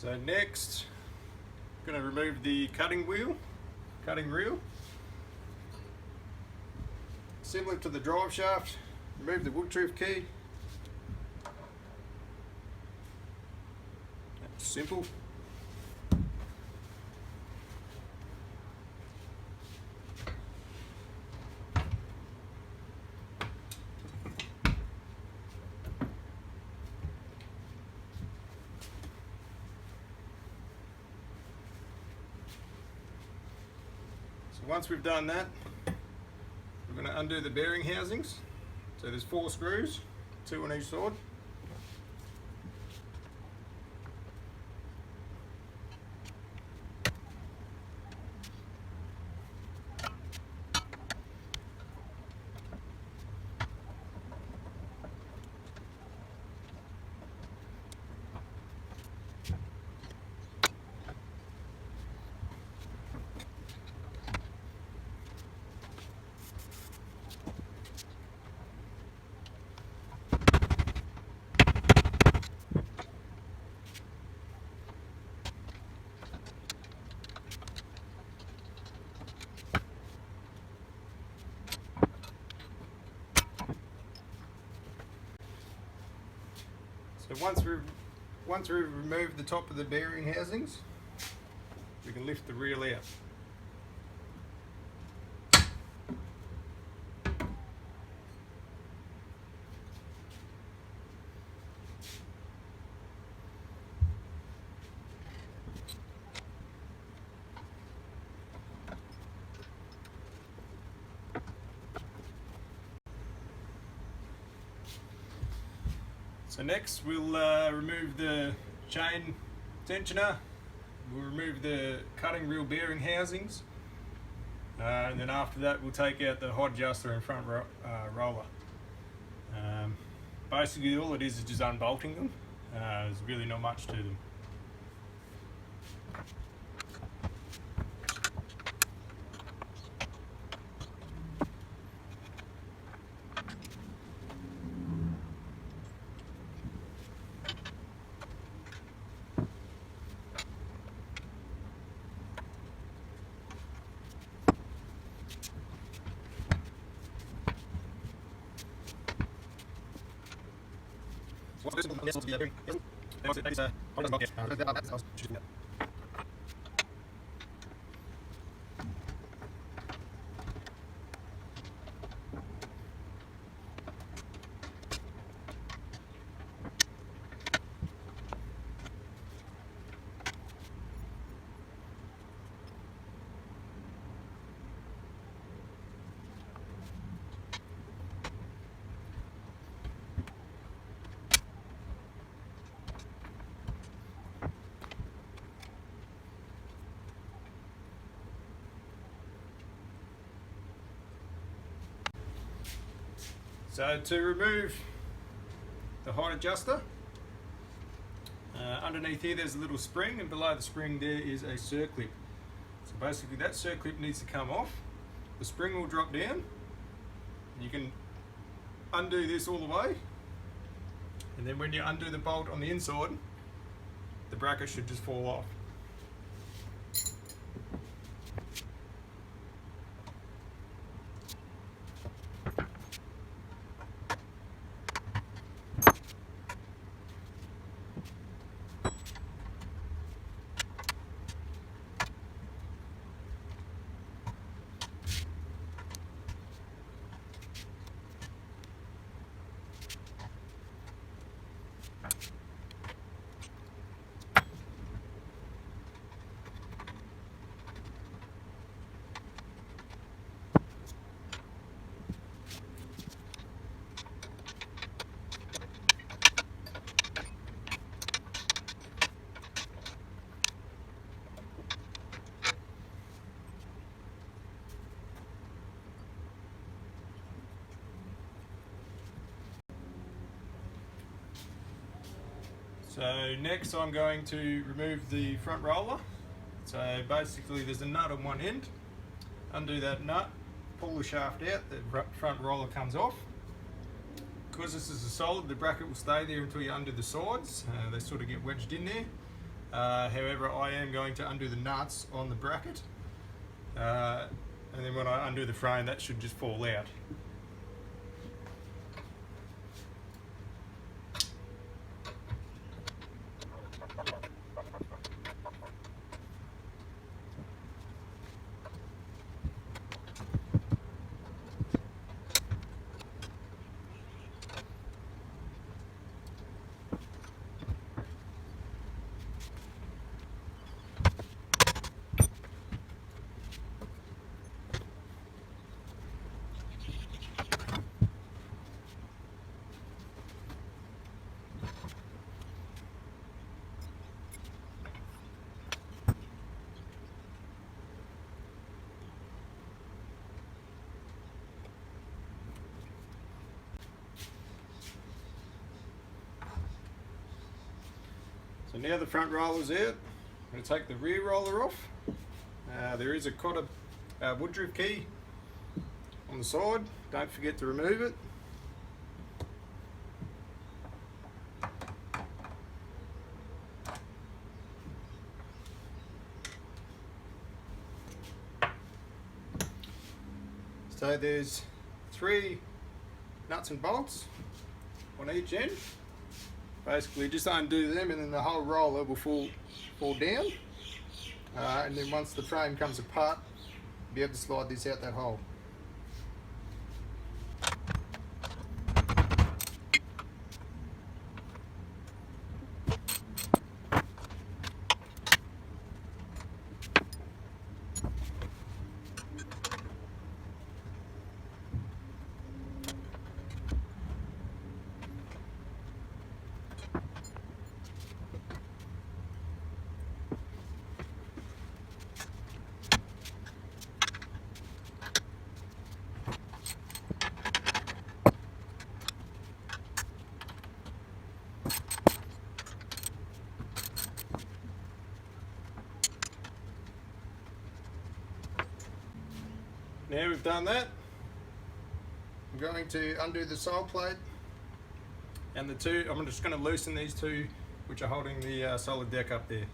So next, I'm going to remove the cutting reel. Similar to the drive shaft, remove the wood tooth key. That's simple. So once we've done that, we're going to undo the bearing housings. So there's 4 screws, 2 on each side. So once we've removed the top of the bearing housings, we can lift the reel out. So next we'll remove the chain tensioner, we'll remove the cutting reel bearing housings, and then after that we'll take out the hot adjuster and front roller. Basically all it is just unbolting them. There's really not much to them. So to remove the height adjuster, underneath here there's a little spring, and below the spring there is a circlip. So basically that circlip needs to come off. The spring will drop down. You can undo this all the way, and then when you undo the bolt on the inside, the bracket should just fall off. So next I'm going to remove the front roller. So basically there's a nut on one end. Undo that nut, pull the shaft out, the front roller comes off. Because this is a solid, the bracket will stay there until you undo the sides. They sort of get wedged in there. However, I am going to undo the nuts on the bracket, and then when I undo the frame, that should just fall out. So now the front roller's out, I'm going to take the rear roller off. There is a cotter woodruff key on the side, don't forget to remove it. So there's 3 nuts and bolts on each end. Basically just undo them and then the whole roller will fall down, and then once the frame comes apart, you'll be able to slide this out that hole. Now we've done that, I'm going to undo the sole plate and the two, I'm just going to loosen these two which are holding the solid deck up there.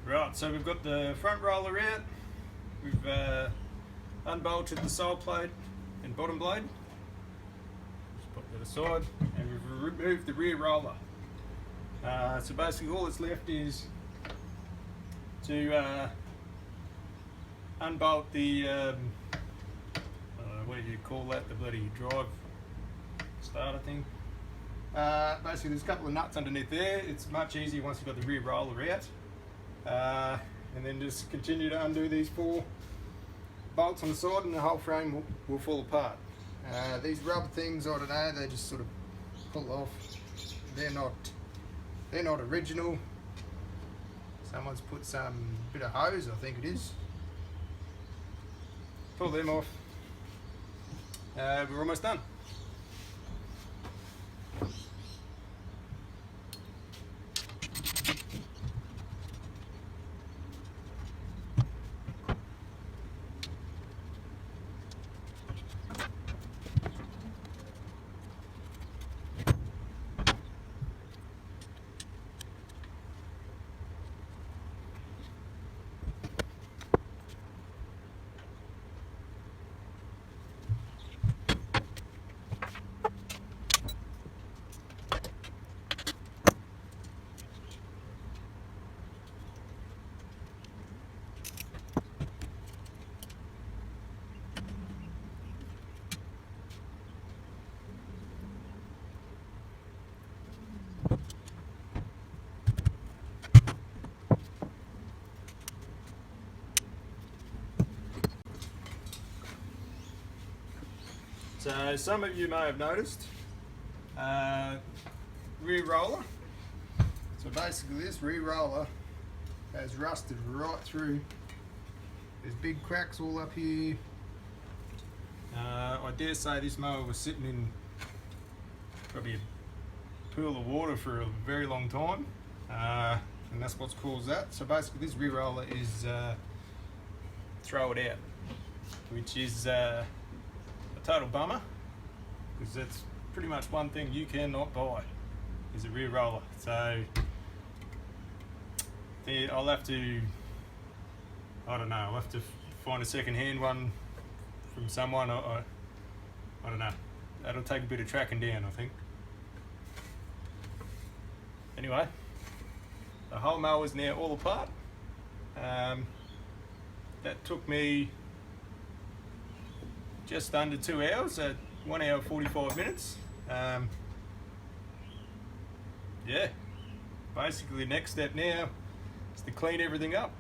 Right, so we've got the front roller out, we've unbolted the sole plate and bottom blade, just put that aside, and we've removed the rear roller. So basically all that's left is to unbolt the, what do you call that, the bloody drive starter thing. Basically there's a couple of nuts underneath there. It's much easier once you've got the rear roller out. And then just continue to undo these 4 bolts on the side and the whole frame will fall apart. These rubber things, I don't know, they just sort of pull off. They're not original. Someone's put some bit of hose, I think it is. Pull them off. We're almost done. So some of you may have noticed rear roller. So basically this rear roller has rusted right through. There's big cracks all up here. I dare say this mower was sitting in probably a pool of water for a very long time, and that's what's caused that. So basically this rear roller is throw it out, which is a total bummer, because that's pretty much one thing you cannot buy is a rear roller. So I'll have to, I don't know, I'll have to find a second-hand one from someone. I don't know. That'll take a bit of tracking down, I think. Anyway, the whole mower is now all apart. That took me just under 2 hours at 1 hour 45 minutes. Yeah, basically the next step now is to clean everything up.